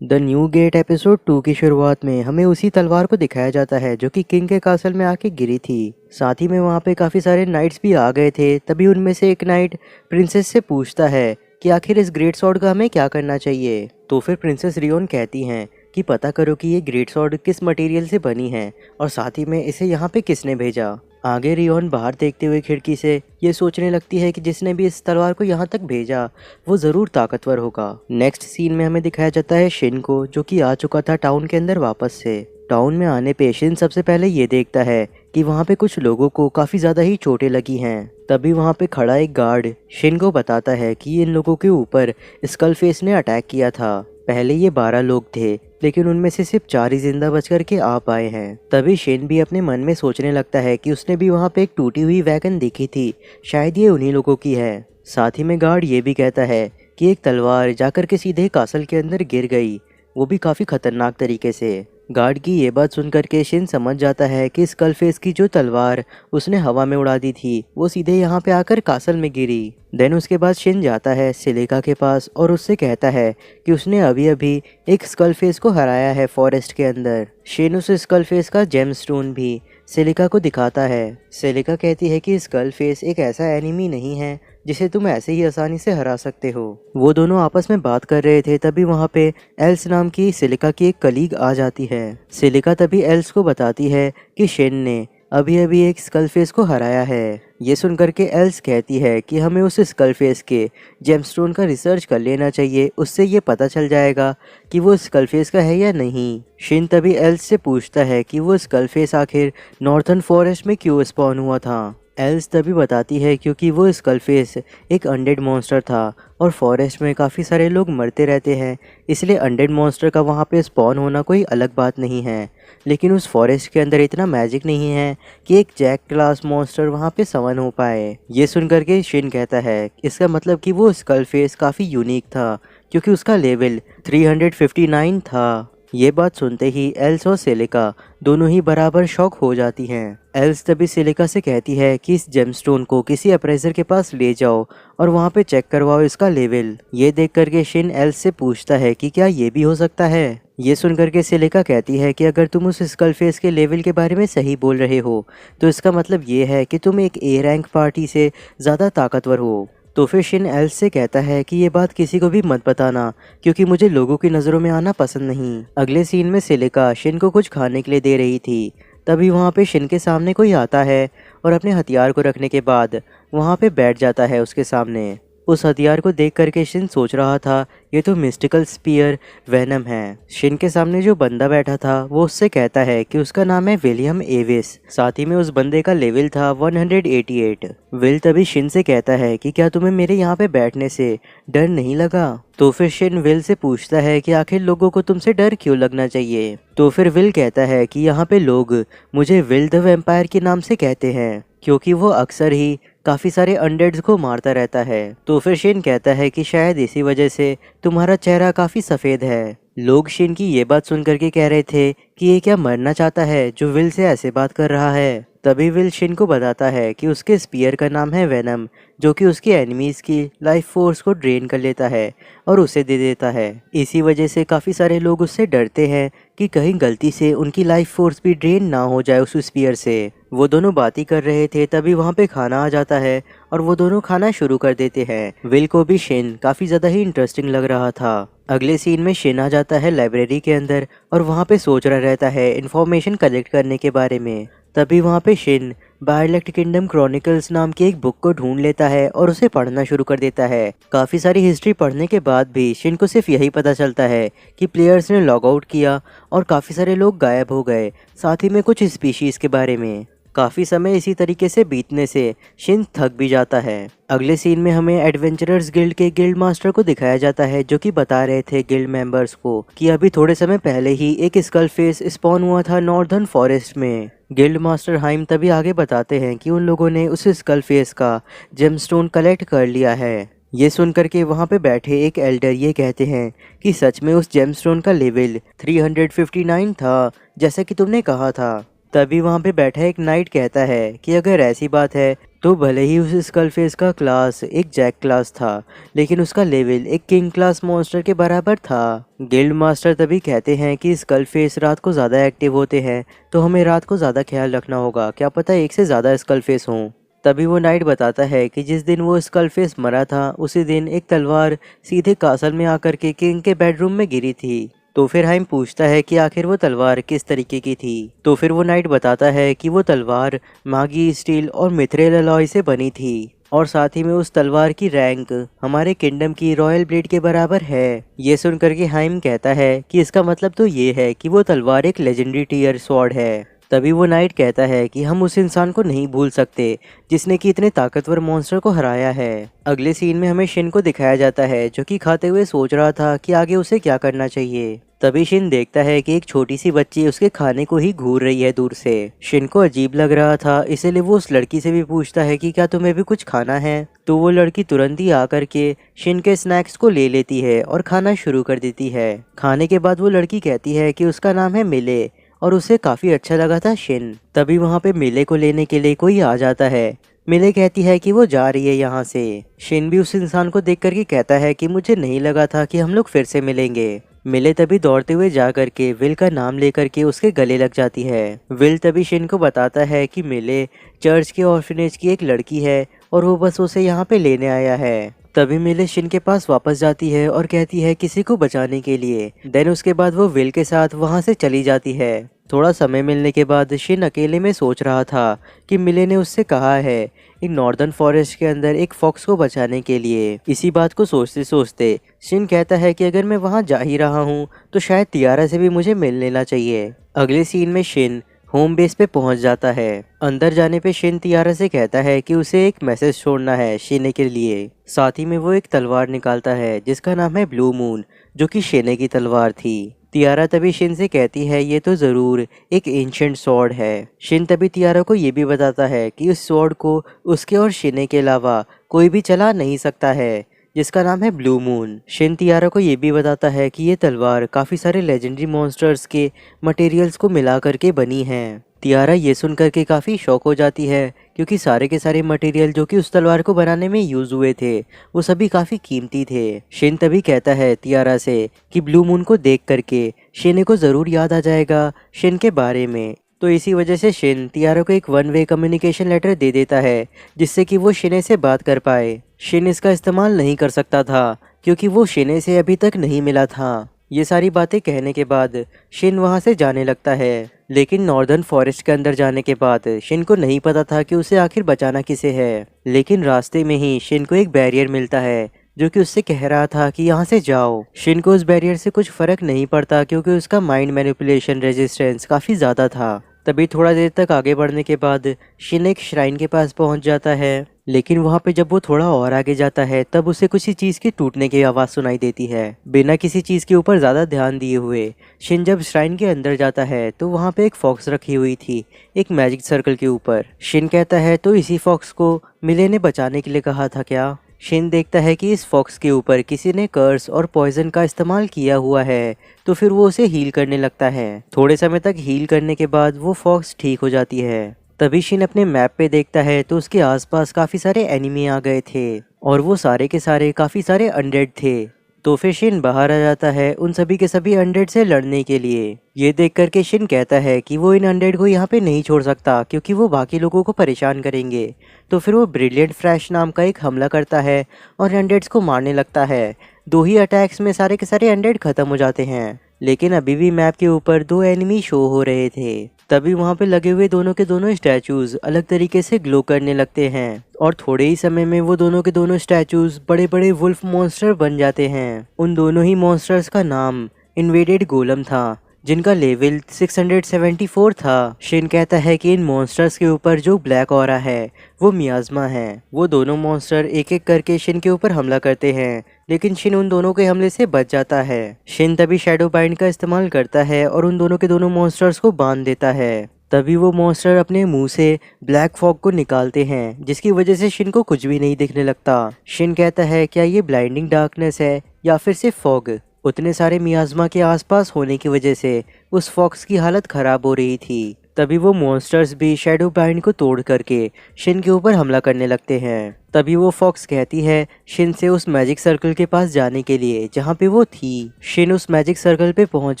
The new gate episode 2 की शुरुआत में हमें उसी तलवार को दिखाया जाता है जो कि किंग के कासल में आके गिरी थी। साथ ही में वहाँ पे काफ़ी सारे नाइट्स भी आ गए थे। तभी उनमें से एक नाइट प्रिंसेस से पूछता है कि आखिर इस ग्रेट स्वॉर्ड का हमें क्या करना चाहिए। तो फिर प्रिंसेस रियोन कहती हैं कि पता करो कि ये ग्रेट स्वॉर्ड किस मटेरियल से बनी है और साथ ही में इसे यहाँ पे किसने भेजा। आगे रियोन बाहर देखते हुए खिड़की से ये सोचने लगती है कि जिसने भी इस तलवार को यहाँ तक भेजा वो ज़रूर ताकतवर होगा। नेक्स्ट सीन में हमें दिखाया जाता है शिन को, जो कि आ चुका था टाउन के अंदर वापस से। टाउन में आने पे शिन सबसे पहले ये देखता है कि वहाँ पे कुछ लोगों को काफ़ी ज़्यादा ही चोटें लगी हैं। तभी वहाँ पे खड़ा एक गार्ड शिन को बताता है कि इन लोगों के ऊपर स्कल फेस ने अटैक किया था। पहले ये 12 लोग थे, लेकिन उनमें से सिर्फ 4 ही जिंदा बच कर के आ पाए हैं। तभी शेन भी अपने मन में सोचने लगता है कि उसने भी वहाँ पे एक टूटी हुई वैगन देखी थी, शायद ये उन्हीं लोगों की है। साथ ही में गार्ड ये भी कहता है कि एक तलवार जाकर के सीधे कासल के अंदर गिर गई, वो भी काफ़ी खतरनाक तरीके से। गार्ड की ये बात सुनकर के शिन समझ जाता है कि स्कल फेस की जो तलवार उसने हवा में उड़ा दी थी वो सीधे यहाँ पे आकर कासल में गिरी। देन उसके बाद शिन जाता है सिलिका के पास और उससे कहता है कि उसने अभी अभी एक स्कल फेस को हराया है फॉरेस्ट के अंदर। शिन उस स्कल फेस का जेम स्टोन भी सिलिका को दिखाता है। सिलिका कहती है कि स्कल फेस एक ऐसा एनिमी नहीं है जिसे तुम ऐसे ही आसानी से हरा सकते हो। वो दोनों आपस में बात कर रहे थे, तभी वहाँ पे एल्स नाम की सिलिका की एक कलीग आ जाती है। सिलिका तभी एल्स को बताती है कि शिन ने अभी अभी एक स्कल फेस को हराया है। ये सुनकर के एल्स कहती है कि हमें उस स्कल फेस के जेमस्टोन का रिसर्च कर लेना चाहिए, उससे ये पता चल जाएगा कि वो स्कल फेस का है या नहीं। शिन तभी एल्स से पूछता है कि वो स्कल फेस आखिर नॉर्थर्न फॉरेस्ट में क्यों स्पॉन हुआ था। एल्स तभी बताती है क्योंकि वो स्कल फेस एक अनडेड मॉन्स्टर था और फॉरेस्ट में काफ़ी सारे लोग मरते रहते हैं, इसलिए अनडेड मॉन्स्टर का वहाँ पे स्पॉन होना कोई अलग बात नहीं है। लेकिन उस फॉरेस्ट के अंदर इतना मैजिक नहीं है कि एक जैक क्लास मॉन्स्टर वहाँ पे समन हो पाए। ये सुनकर के शिन कहता है इसका मतलब कि वो स्कल फेस काफ़ी यूनिक था क्योंकि उसका लेवल 359 था। ये बात सुनते ही एल्स और सिलिका दोनों ही बराबर शॉक हो जाती हैं। एल्स तभी सिलिका से कहती है कि इस जेमस्टोन को किसी अप्रेजर के पास ले जाओ और वहाँ पे चेक करवाओ इसका लेवल। ये देख करके शिन एल्स से पूछता है कि क्या ये भी हो सकता है। ये सुनकर के सिलिका कहती है कि अगर तुम उस स्कल फेस के लेवल के बारे में सही बोल रहे हो तो इसका मतलब ये है कि तुम एक ए रैंक पार्टी से ज़्यादा ताकतवर हो। तो फिर शिन एल्स से कहता है कि ये बात किसी को भी मत बताना क्योंकि मुझे लोगों की नज़रों में आना पसंद नहीं। अगले सीन में सिलिका शिन को कुछ खाने के लिए दे रही थी, तभी वहाँ पे शिन के सामने कोई आता है और अपने हथियार को रखने के बाद वहाँ पे बैठ जाता है उसके सामने। उस हथियार को देख करके शिन सोच रहा था ये तो मिस्टिकल स्पीयर वेनम है। शिन के सामने जो बंदा बैठा था वो उससे कहता है कि उसका नाम है विलियम एविस। साथ ही में उस बंदे का लेवल था 188। विल तभी शिन से कहता है कि क्या तुम्हें मेरे यहाँ पे बैठने से डर नहीं लगा। तो फिर शिन विल से पूछता है कि आखिर लोगों को तुमसे डर क्यों लगना चाहिए। तो फिर विल कहता है कि यहाँ पे लोग मुझे विल द वैम्पायर के नाम से कहते हैं क्योंकि वो अक्सर ही काफ़ी सारे अनडेड्स को मारता रहता है। तो फिर शिन कहता है कि शायद इसी वजह से तुम्हारा चेहरा काफ़ी सफ़ेद है। लोग शिन की ये बात सुन करके कह रहे थे कि ये क्या मरना चाहता है जो विल से ऐसे बात कर रहा है। तभी विल शिन को बताता है कि उसके स्पीयर का नाम है वेनम, जो कि उसके एनिमीज़ की लाइफ फोर्स को ड्रेन कर लेता है और उसे दे देता है। इसी वजह से काफ़ी सारे लोग उससे डरते हैं कि कहीं गलती से उनकी लाइफ फोर्स भी ड्रेन ना हो जाए उस स्पीयर से। वो दोनों बात ही कर रहे थे, तभी वहाँ पे खाना आ जाता है और वो दोनों खाना शुरू कर देते हैं। विल को भी शिन काफ़ी ज़्यादा ही इंटरेस्टिंग लग रहा था। अगले सीन में शिन आ जाता है लाइब्रेरी के अंदर और वहाँ पे सोच रहा रहता है इन्फॉर्मेशन कलेक्ट करने के बारे में। तभी वहाँ पे शिन बायरलेक्ट किंगडम क्रॉनिकल्स नाम की एक बुक को ढूंढ लेता है और उसे पढ़ना शुरू कर देता है। काफ़ी सारी हिस्ट्री पढ़ने के बाद भी शिन को सिर्फ यही पता चलता है कि प्लेयर्स ने लॉग आउट किया और काफ़ी सारे लोग गायब हो गए, साथ ही में कुछ स्पीशीज़ के बारे में। काफ़ी समय इसी तरीके से बीतने से शिन थक भी जाता है। अगले सीन में हमें एडवेंचरर्स गिल्ड के गिल्ड मास्टर को दिखाया जाता है, जो कि बता रहे थे गिल्ड मेंबर्स को कि अभी थोड़े समय पहले ही एक स्कल फेस स्पॉन हुआ था नॉर्दर्न फॉरेस्ट में। गिल्ड मास्टर हाइम तभी आगे बताते हैं कि उन लोगों ने उस स्कल फेस का जेमस्टोन कलेक्ट कर लिया है। ये सुनकर के वहाँ पे बैठे एक एल्डर ये कहते हैं कि सच में उस जेमस्टोन का लेवल 359 था जैसा कि तुमने कहा था। तभी वहाँ पे बैठा एक नाइट कहता है कि अगर ऐसी बात है तो भले ही उस स्कल फेस का क्लास एक जैक क्लास था, लेकिन उसका लेवल एक किंग क्लास मॉन्स्टर के बराबर था। गिल्ड मास्टर तभी कहते हैं कि स्कल फेस रात को ज़्यादा एक्टिव होते हैं, तो हमें रात को ज़्यादा ख्याल रखना होगा, क्या पता एक से ज़्यादा स्कल फेस हों। तभी वो नाइट बताता है कि जिस दिन वो स्कल फेस मरा था उसी दिन एक तलवार सीधे कासल में आकर के किंग के बेडरूम में गिरी थी। तो फिर हाइम पूछता है कि आखिर वो तलवार किस तरीके की थी। तो फिर वो नाइट बताता है कि वो तलवार मागी स्टील और मिथ्रेल अलॉय से बनी थी, और साथ ही में उस तलवार की रैंक हमारे किंगडम की रॉयल ब्लेड के बराबर है। ये सुनकर के हाइम कहता है कि इसका मतलब तो ये है कि वो तलवार एक लेजेंडरी टियर स्वॉर्ड है। तभी वो नाइट कहता है कि हम उस इंसान को नहीं भूल सकते जिसने कि इतने ताकतवर मॉन्स्टर को हराया है। अगले सीन में हमें शिन को दिखाया जाता है जो कि खाते हुए सोच रहा था कि आगे उसे क्या करना चाहिए। तभी शिन देखता है कि एक छोटी सी बच्ची उसके खाने को ही घूर रही है दूर से। शिन को अजीब लग रहा था, इसीलिए वो उस लड़की से भी पूछता है कि क्या तुम्हें भी कुछ खाना है। तो वो लड़की तुरंत ही आकर के शिन के स्नैक्स को ले लेती है और खाना शुरू कर देती है। खाने के बाद वो लड़की कहती है कि उसका नाम है मिले और उसे काफी अच्छा लगा था शिन। तभी वहाँ पे मिले को लेने के लिए कोई आ जाता है। मिले कहती है कि वो जा रही है यहाँ से। शिन भी उस इंसान को देख करके कहता है कि मुझे नहीं लगा था कि हम लोग फिर से मिलेंगे। मिले तभी दौड़ते हुए जा करके विल का नाम लेकर के उसके गले लग जाती है। विल तभी शिन को बताता है कि मिले चर्च के ऑर्फनेज की एक लड़की है और वो बस उसे यहाँ पे लेने आया है। तभी मिले शिन के पास वापस जाती है और कहती है किसी को बचाने के लिए। देन उसके बाद वो विल के साथ वहाँ से चली जाती है। थोड़ा समय मिलने के बाद शिन अकेले में सोच रहा था कि मिले ने उससे कहा है एक नॉर्दर्न फॉरेस्ट के अंदर एक फॉक्स को बचाने के लिए। इसी बात को सोचते सोचते शिन कहता है कि अगर मैं वहाँ जा ही रहा हूँ तो शायद तियारा से भी मुझे मिल लेना चाहिए। अगले सीन में शिन होम बेस पे पहुंच जाता है। अंदर जाने पे शिन तियारा से कहता है कि उसे एक मैसेज छोड़ना है शेने के लिए। साथ ही में वो एक तलवार निकालता है जिसका नाम है ब्लू मून, जो कि शेने की तलवार थी। तियारा तभी शिन से कहती है ये तो जरूर एक एंशिएंट स्वॉर्ड है। शिन तभी तियारा को ये भी बताता है कि उस स्वॉर्ड को उसके और शेने के अलावा कोई भी चला नहीं सकता है, जिसका नाम है ब्लू मून। शिन तियारा को ये भी बताता है कि ये तलवार काफ़ी सारे लेजेंडरी मॉन्स्टर्स के मटेरियल्स को मिला करके बनी है। तियारा ये सुन करके काफ़ी शौक हो जाती है क्योंकि सारे के सारे मटेरियल जो कि उस तलवार को बनाने में यूज़ हुए थे वो सभी काफ़ी कीमती थे। शिन तभी कहता है तियारा से कि ब्लू मून को देख करके शिने को ज़रूर याद आ जाएगा शिन के बारे में। तो इसी वजह से शिन तियारा को एक वन वे कम्युनिकेशन लेटर दे देता है जिससे कि वो शिने से बात कर पाए। शिन इसका इस्तेमाल नहीं कर सकता था क्योंकि वो शिने से अभी तक नहीं मिला था। ये सारी बातें कहने के बाद शिन वहाँ से जाने लगता है, लेकिन नॉर्दर्न फॉरेस्ट के अंदर जाने के बाद शिन को नहीं पता था कि उसे आखिर बचाना किसे है। लेकिन रास्ते में ही शिन को एक बैरियर मिलता है जो कि उससे कह रहा था कि यहाँ से जाओ। शिन को उस बैरियर से कुछ फर्क नहीं पड़ता क्योंकि उसका माइंड मैनिपुलेशन रेजिस्टेंस काफ़ी ज़्यादा था। तभी थोड़ा देर तक आगे बढ़ने के बाद शिन एक श्राइन के पास पहुंच जाता है, लेकिन वहां पे जब वो थोड़ा और आगे जाता है तब उसे किसी चीज़ की टूटने की आवाज़ सुनाई देती है। बिना किसी चीज़ के ऊपर ज़्यादा ध्यान दिए हुए शिन जब श्राइन के अंदर जाता है तो वहां पे एक फॉक्स रखी हुई थी एक मैजिक सर्कल के ऊपर। शिन कहता है तो इसी फॉक्स को मिले ने बचाने के लिए कहा था क्या। शिन देखता है कि इस फॉक्स के ऊपर किसी ने कर्स और पॉइजन का इस्तेमाल किया हुआ है, तो फिर वो उसे हील करने लगता है। थोड़े समय तक हील करने के बाद वो फॉक्स ठीक हो जाती है। तभी शिन अपने मैप पे देखता है तो उसके आसपास काफ़ी सारे एनिमी आ गए थे और वो सारे के सारे काफ़ी सारे अनडेड थे। तो फिर शिन बाहर आ जाता है उन सभी के सभी अनडेड से लड़ने के लिए। ये देख करके शिन कहता है कि वो इन अनडेड को यहाँ पे नहीं छोड़ सकता क्योंकि वो बाकी लोगों को परेशान करेंगे। तो फिर वो ब्रिलियंट फ्लैश नाम का एक हमला करता है और अनडेड्स को मारने लगता है। 2 ही अटैक्स में सारे के सारे अनडेड खत्म हो जाते हैं, लेकिन अभी भी मैप के ऊपर 2 एनिमी शो हो रहे थे। तभी वहाँ पे लगे हुए दोनों के दोनों स्टैचूज अलग तरीके से ग्लो करने लगते हैं और थोड़े ही समय में वो दोनों के दोनों स्टैचूज बड़े बड़े वुल्फ मॉन्स्टर बन जाते हैं। उन दोनों ही मॉन्स्टर्स का नाम इन्वेडेड गोलम था जिनका लेवल 674 था। शिन कहता है कि इन मॉन्स्टर्स के ऊपर जो ब्लैक ऑरा है वो मियाज़मा है। वो दोनों मॉन्स्टर एक एक करके शिन के ऊपर हमला करते हैं, लेकिन शिन उन दोनों के हमले से बच जाता है। शिन तभी शैडो बाइंड का इस्तेमाल करता है और उन दोनों के दोनों मॉन्स्टर्स को बांध देता है। तभी वो मॉन्स्टर अपने मुंह से ब्लैक फॉग को निकालते हैं जिसकी वजह से शिन को कुछ भी नहीं दिखने लगता। शिन कहता है क्या ये ब्लाइंडिंग डार्कनेस है या फिर सिर्फ फॉग। उतने सारे मियाज़मा के आसपास होने की वजह से उस फॉक्स की हालत ख़राब हो रही थी। तभी वो मॉन्स्टर्स भी शैडो बाइंड को तोड़ करके शिन के ऊपर हमला करने लगते हैं। तभी वो फॉक्स कहती है शिन से उस मैजिक सर्कल के पास जाने के लिए जहाँ पे वो थी। शिन उस मैजिक सर्कल पे पहुंच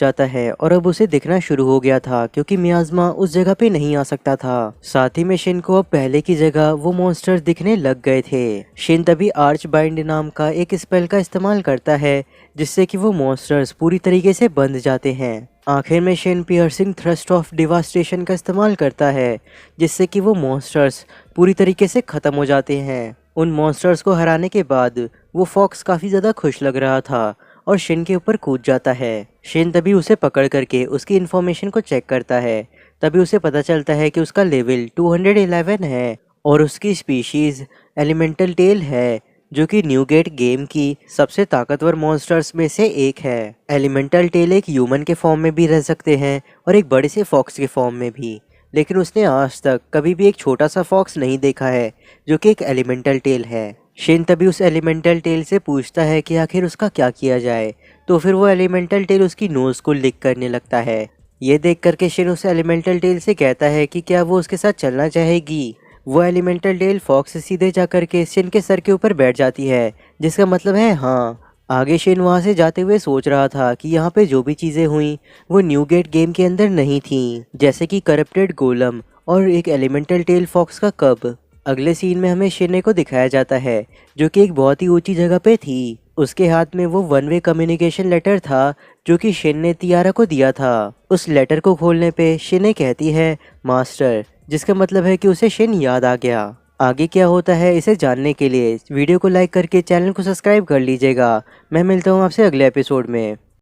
जाता है और अब उसे दिखना शुरू हो गया था क्योंकि मियाज़मा उस जगह पे नहीं आ सकता था। साथ ही में शिन को अब पहले की जगह वो मॉन्स्टर्स दिखने लग गए थे। शिन तभी आर्च बाइंड नाम का एक स्पेल का इस्तेमाल करता है जिससे कि वो मॉन्स्टर्स पूरी तरीके से बंध जाते हैं। आखिर में Shin piercing thrust of devastation का इस्तेमाल करता है जिससे कि वो मॉन्स्टर्स पूरी तरीके से ख़त्म हो जाते हैं। उन मॉन्स्टर्स को हराने के बाद वो फॉक्स काफ़ी ज़्यादा खुश लग रहा था और शिन के ऊपर कूद जाता है। शिन तभी उसे पकड़ करके उसकी इन्फॉर्मेशन को चेक करता है। तभी उसे पता चलता है कि उसका लेवल 211 है और उसकी स्पीशीज़ एलिमेंटल टेल है जो कि न्यू गेट गेम की सबसे ताकतवर मॉन्स्टर्स में से एक है। एलिमेंटल टेल एक ह्यूमन के फॉर्म में भी रह सकते हैं और एक बड़े से फॉक्स के फॉर्म में भी, लेकिन उसने आज तक कभी भी एक छोटा सा फॉक्स नहीं देखा है जो कि एक एलिमेंटल टेल है। शिन तभी उस एलिमेंटल टेल से पूछता है कि आखिर उसका क्या किया जाए, तो फिर वो एलिमेंटल टेल उसकी नोज़ को लिक करने लगता है। ये देख करके शिन उस एलिमेंटल टेल से कहता है कि क्या वो उसके साथ चलना चाहेगी। वो एलिमेंटल टेल फॉक्स से सीधे जाकर के शिन के सर के ऊपर बैठ जाती है जिसका मतलब है हाँ। आगे शिन वहाँ से जाते हुए सोच रहा था कि यहाँ पे जो भी चीज़ें हुई वो न्यू गेट गेम के अंदर नहीं थी, जैसे कि करप्टेड गोलम और एक एलिमेंटल टेल फॉक्स का कब। अगले सीन में हमें शिने को दिखाया जाता है जो कि एक बहुत ही ऊंची जगह पे थी। उसके हाथ में वो वन वे कम्युनिकेशन लेटर था जो कि शिन ने तियारा को दिया था। उस लेटर को खोलने पे शिने कहती है मास्टर, जिसका मतलब है कि उसे शिन याद आ गया। आगे क्या होता है इसे जानने के लिए वीडियो को लाइक करके चैनल को सब्सक्राइब कर लीजिएगा। मैं मिलता हूँ आपसे अगले एपिसोड में।